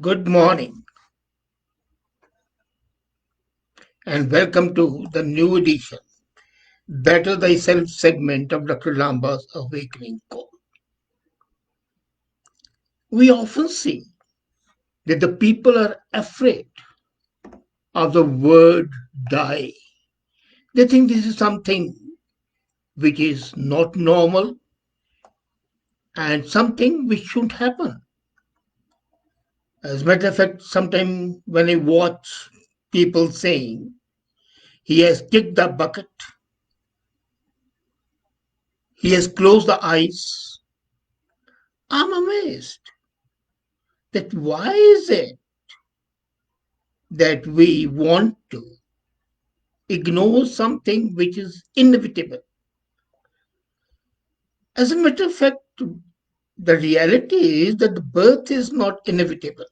Good morning and welcome to the new edition, Better Thyself segment of Dr. Lamba's Awakening Call. We often see that the people are afraid of the word die. They think this is something which is not normal and something which shouldn't happen. As a matter of fact, sometimes when I watch people saying, he has kicked the bucket, he has closed the eyes, I'm amazed that why is it that we want to ignore something which is inevitable. As a matter of fact, the reality is that the birth is not inevitable.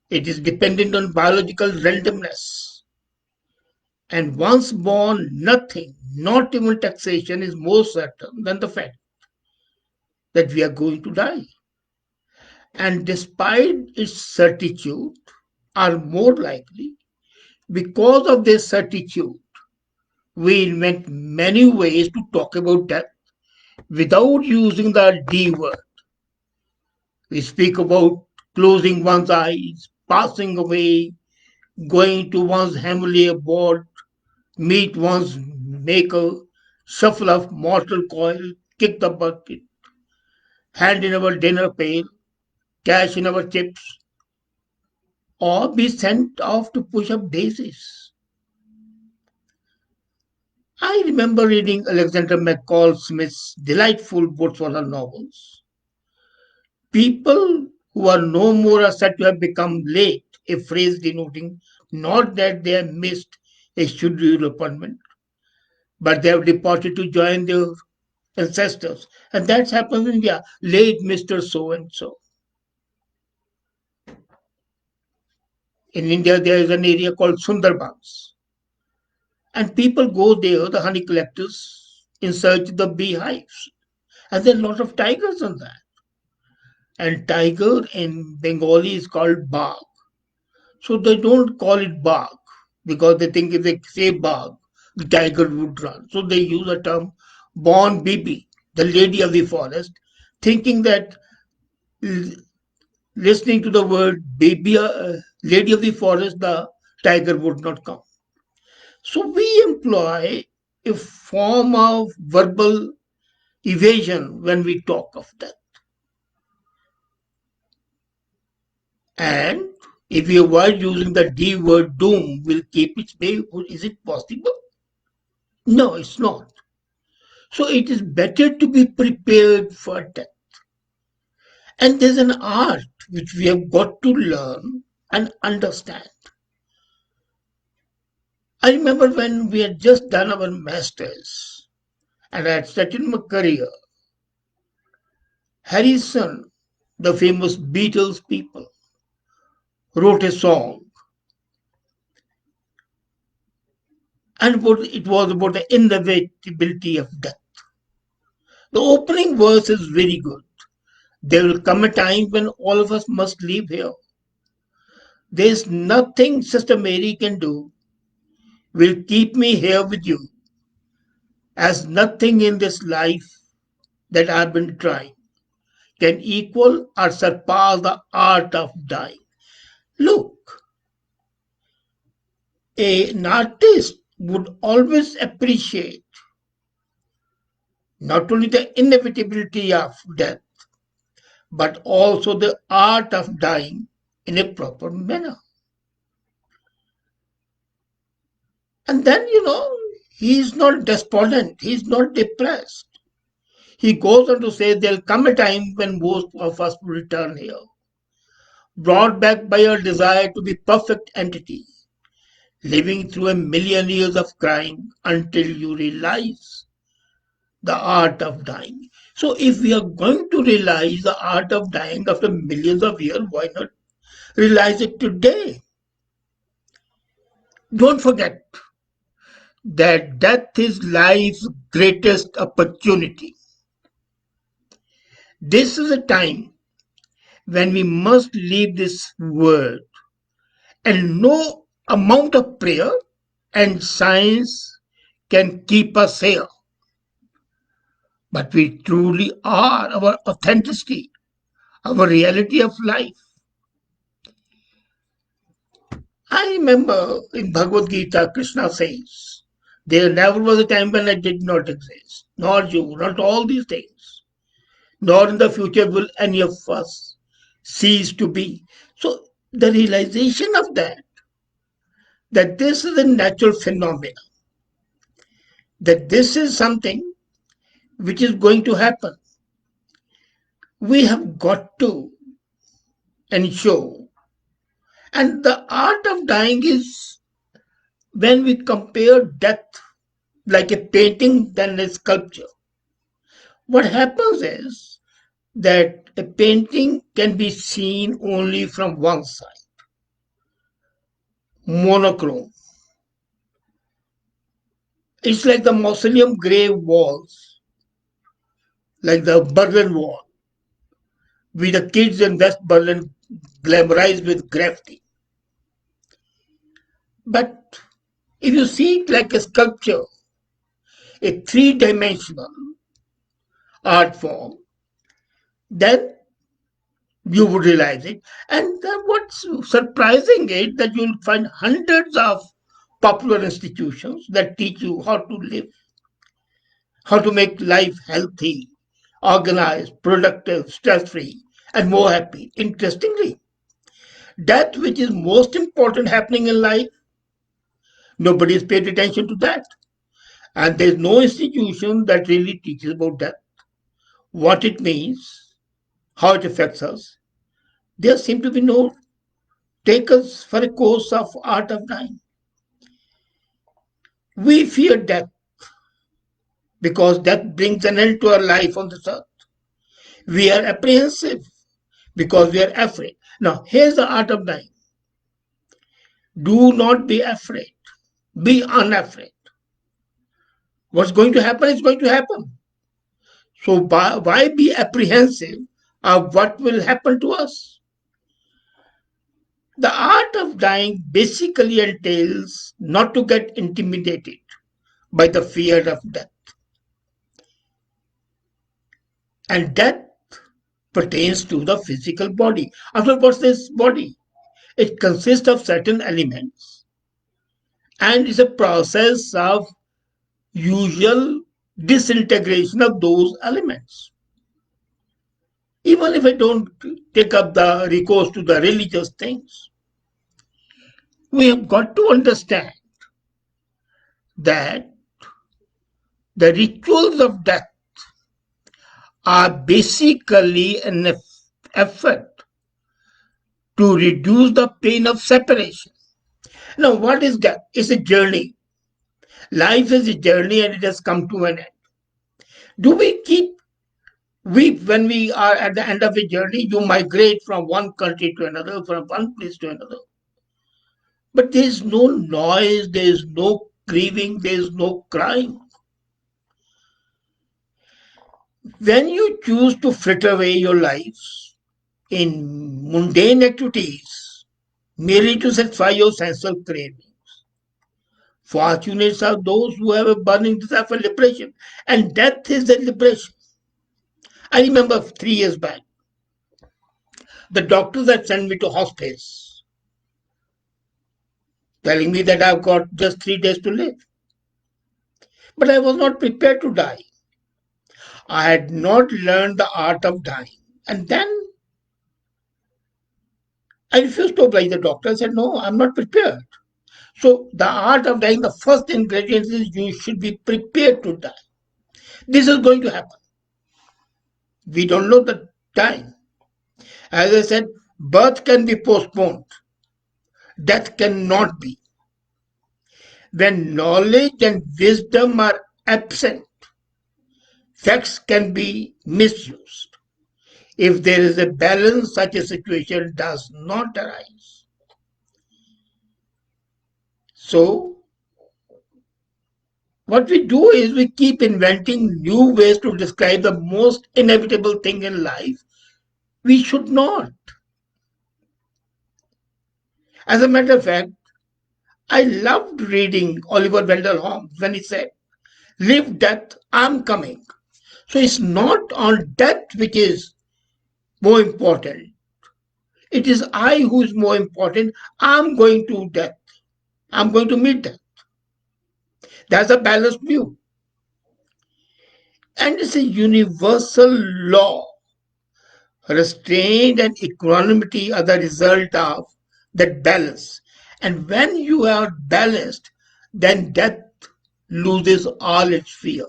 It is dependent on biological randomness. And once born, nothing, not even taxation, is more certain than the fact that we are going to die. And despite its certitude, are more likely, because of this certitude, we invent many ways to talk about death without using the D word. We speak about closing one's eyes, passing away, going to one's heavenly abode, meet one's maker, shuffle off mortal coil, kick the bucket, hand in our dinner pail, cash in our chips, or be sent off to push up daisies. I remember reading Alexander McCall Smith's delightful Botswana novels. People who are no more are said to have become late, a phrase denoting not that they have missed a scheduled appointment, but they have departed to join their ancestors. And that's happened in India, late Mr. So and so. In India, there is an area called Sundarbans. And people go there, the honey collectors, in search of the beehives. And there are a lot of tigers on that. And tiger in Bengali is called bagh. So they don't call it bagh because they think if they say bagh, the tiger would run. So they use the term born bibi, the lady of the forest, thinking that listening to the word baby, lady of the forest, the tiger would not come. So we employ a form of verbal evasion when we talk of death. And if we avoid using the D word, doom will keep its way. Is it possible? No, it's not. So it is better to be prepared for death. And there's an art which we have got to learn and understand. I remember when we had just done our masters and I had started my career, Harrison, the famous Beatles people, wrote a song and it was about the inevitability of death. The opening verse is very good. There will come a time when all of us must leave here. There's nothing Sister Mary can do will keep me here with you, as nothing in this life that I've been trying can equal or surpass the art of dying. Look, an artist would always appreciate not only the inevitability of death, but also the art of dying in a proper manner. And then, he's not despondent, he's not depressed. He goes on to say there'll come a time when most of us will return here, brought back by our desire to be perfect entity, living through a million years of crying until you realize the art of dying. So if we are going to realize the art of dying after millions of years, why not realize it today? Don't forget that death is life's greatest opportunity. This is a time when we must leave this world, and no amount of prayer and science can keep us here. But we truly are our authenticity, our reality of life. I remember in Bhagavad Gita, Krishna says, there never was a time when I did not exist, nor you, not all these things, nor in the future will any of us cease to be. So the realization of that this is a natural phenomenon, that this is something which is going to happen, we have got to ensure. And the art of dying is when we compare death like a painting than a sculpture. What happens is that a painting can be seen only from one side, monochrome. It's like the mausoleum grave walls, like the Berlin Wall, with the kids in West Berlin glamorized with graffiti. But if you see it like a sculpture, a three-dimensional art form, then you would realize it. And then what's surprising is that you'll find hundreds of popular institutions that teach you how to live, how to make life healthy, organized, productive, stress-free, and more happy. Interestingly, that which is most important happening in life, nobody has paid attention to that. And there's no institution that really teaches about that, what it means, how it affects us. There seem to be no takers for a course of art of dying. We fear death because death brings an end to our life on this earth. We are apprehensive because we are afraid. Now, here's the art of dying. Do not be afraid. Be unafraid. What's going to happen is going to happen. So why be apprehensive of what will happen to us? The art of dying basically entails not to get intimidated by the fear of death. And death pertains to the physical body. After all, what's this body? It consists of certain elements and is a process of usual disintegration of those elements. Even if I don't take up the recourse to the religious things, we have got to understand that the rituals of death are basically an effort to reduce the pain of separation. Now, what is death? It's a journey. Life is a journey and it has come to an end. Do we keep when we are at the end of a journey, you migrate from one country to another, from one place to another. But there is no noise, there is no grieving, there is no crying. When you choose to fritter away your lives in mundane activities, merely to satisfy your sensual cravings, fortunate are those who have a burning desire for liberation, and death is the liberation. I remember 3 years back, the doctors had sent me to hospice, telling me that I've got just 3 days to live. But I was not prepared to die. I had not learned the art of dying. And then I refused to oblige the doctor. I said, no, I'm not prepared. So the art of dying, the first ingredient is you should be prepared to die. This is going to happen. We don't know the time. As I said, birth can be postponed. Death cannot be. When knowledge and wisdom are absent, facts can be misused. If there is a balance, such a situation does not arise. So, what we do is we keep inventing new ways to describe the most inevitable thing in life, We should not. As a matter of fact, I loved reading Oliver Wendell Holmes when he said, "Live death, I'm coming." So it's not on death which is more important. It is I who is more important. I'm going to death. I'm going to meet death. That's a balanced view. And it's a universal law. Restraint and equanimity are the result of that balance. And when you are balanced, then death loses all its fear.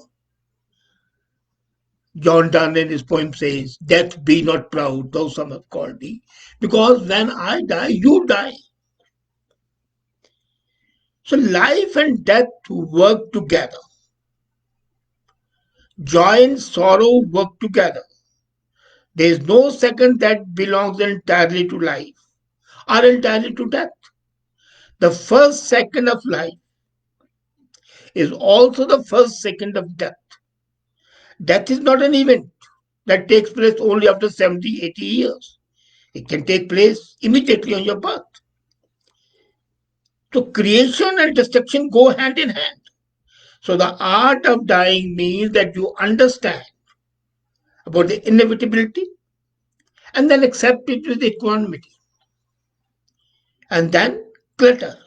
John Donne in his poem says, "Death, be not proud, though some have called thee, because when I die, you die." So life and death work together. Joy and sorrow work together. There is no second that belongs entirely to life or entirely to death. The first second of life is also the first second of death. Death is not an event that takes place only after 70, 80 years. It can take place immediately on your birth. So creation and destruction go hand in hand. So the art of dying means that you understand about the inevitability and then accept it with equanimity. And then clutter.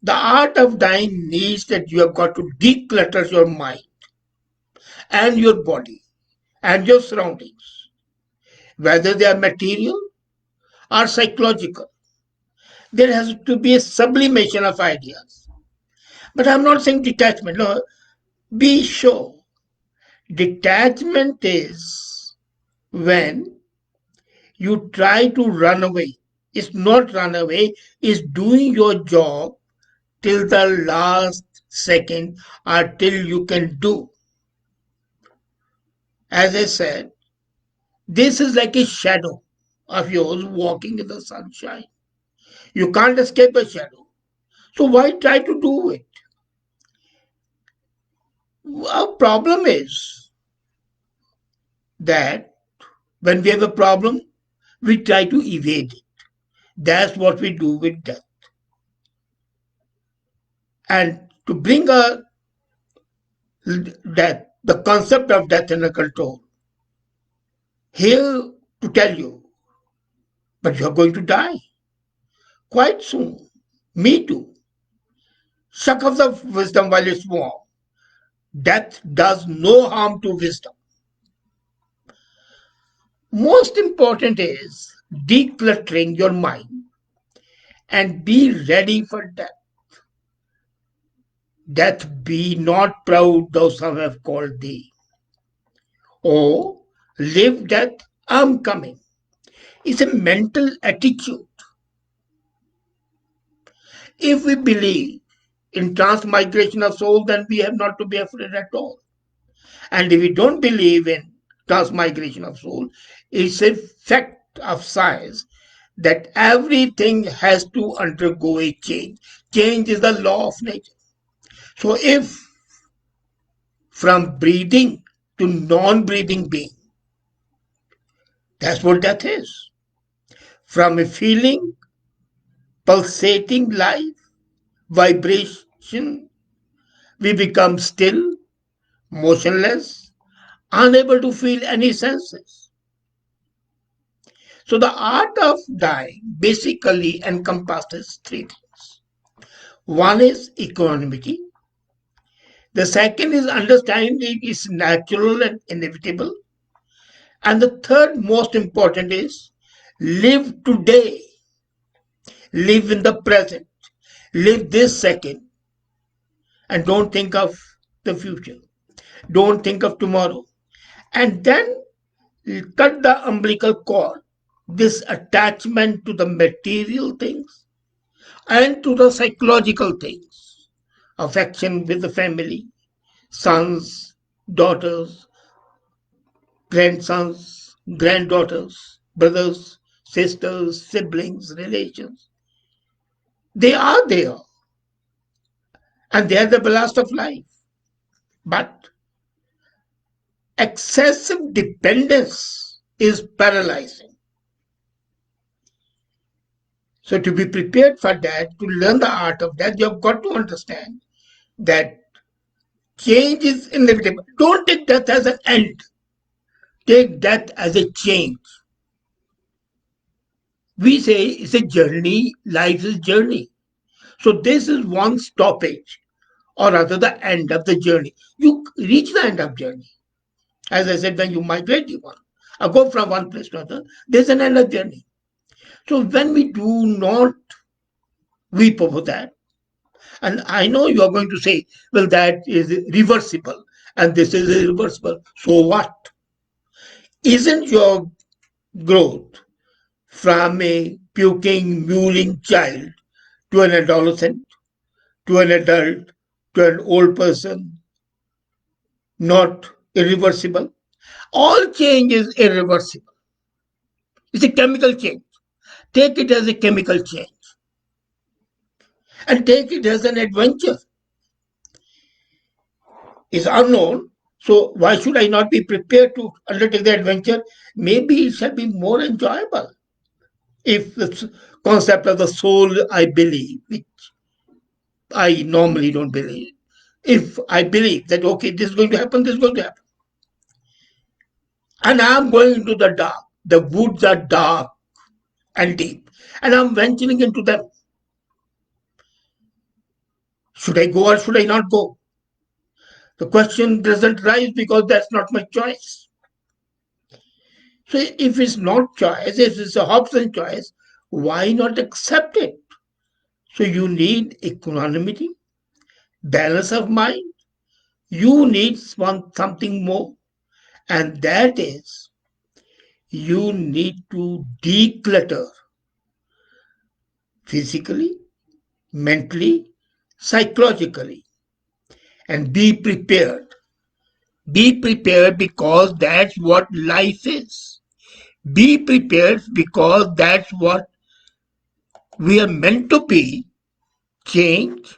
The art of dying means that you have got to declutter your mind and your body and your surroundings, whether they are material or psychological. There has to be a sublimation of ideas. But I'm not saying detachment. No, be sure. Detachment is when you try to run away. It's not run away, it's doing your job till the last second or till you can do. As I said, this is like a shadow of yours walking in the sunshine. You can't escape the shadow. So why try to do it? Our problem is that when we have a problem, we try to evade it. That's what we do with death. And to bring a death, the concept of death under control, here to tell you, but you're going to die quite soon. Me too. Suck of the wisdom while it's warm. Death does no harm to wisdom. Most important is decluttering your mind and be ready for death. Death, be not proud, though some have called thee. Oh, live death, I'm coming. It's a mental attitude. If we believe in transmigration of soul, then we have not to be afraid at all. And if we don't believe in transmigration of soul, it's a fact of science that everything has to undergo a change. Change is the law of nature. So if from breathing to non-breathing being, that's what death is. From a feeling, pulsating life, vibration, we become still, motionless, unable to feel any senses. So the art of dying basically encompasses three things. One is equanimity. The second is understanding is natural and inevitable. And the third most important is live today, live in the present, live this second, and don't think of the future. Don't think of tomorrow. And then cut the umbilical cord, this attachment to the material things and to the psychological things, affection with the family, sons, daughters, grandsons, granddaughters, brothers, sisters, siblings, relations. They are there and they are the ballast of life. But excessive dependence is paralyzing. So to be prepared for that, to learn the art of that, you have got to understand that change is inevitable. Don't take death as an end. Take death as a change. We say it's a journey, life is journey. So this is one stoppage, or rather the end of the journey. You reach the end of journey. As I said, when you migrate you one, or go from one place to another, there's an end of journey. So when we do not weep over that, and I know you are going to say, well, that is reversible, and this is irreversible. So what? Isn't your growth from a puking, mewling child to an adolescent, to an adult, to an old person not irreversible? All change is irreversible. It's a chemical change. Take it as a chemical change and take it as an adventure. It's unknown, so why should I not be prepared to undertake the adventure? Maybe it shall be more enjoyable if the concept of the soul I believe, which I normally don't believe. If I believe that, okay, this is going to happen, this is going to happen, and I'm going into the dark, the woods are dark and deep, and I'm venturing into them. Should I go or should I not go? The question doesn't rise because that's not my choice. So if it's not choice, if it's a Hobson choice, why not accept it? So you need equanimity, balance of mind. You need something more, and that is you need to declutter physically, mentally, psychologically, and be prepared. Be prepared because that's what life is. Be prepared because that's what we are meant to be. Change.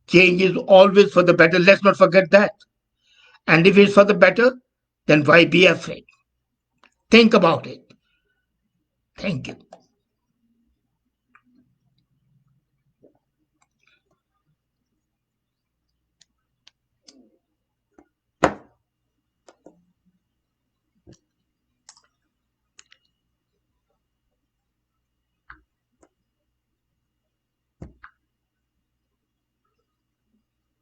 Change is always for the better. Let's not forget that. And if it's for the better, then why be afraid? Think about it. Thank you.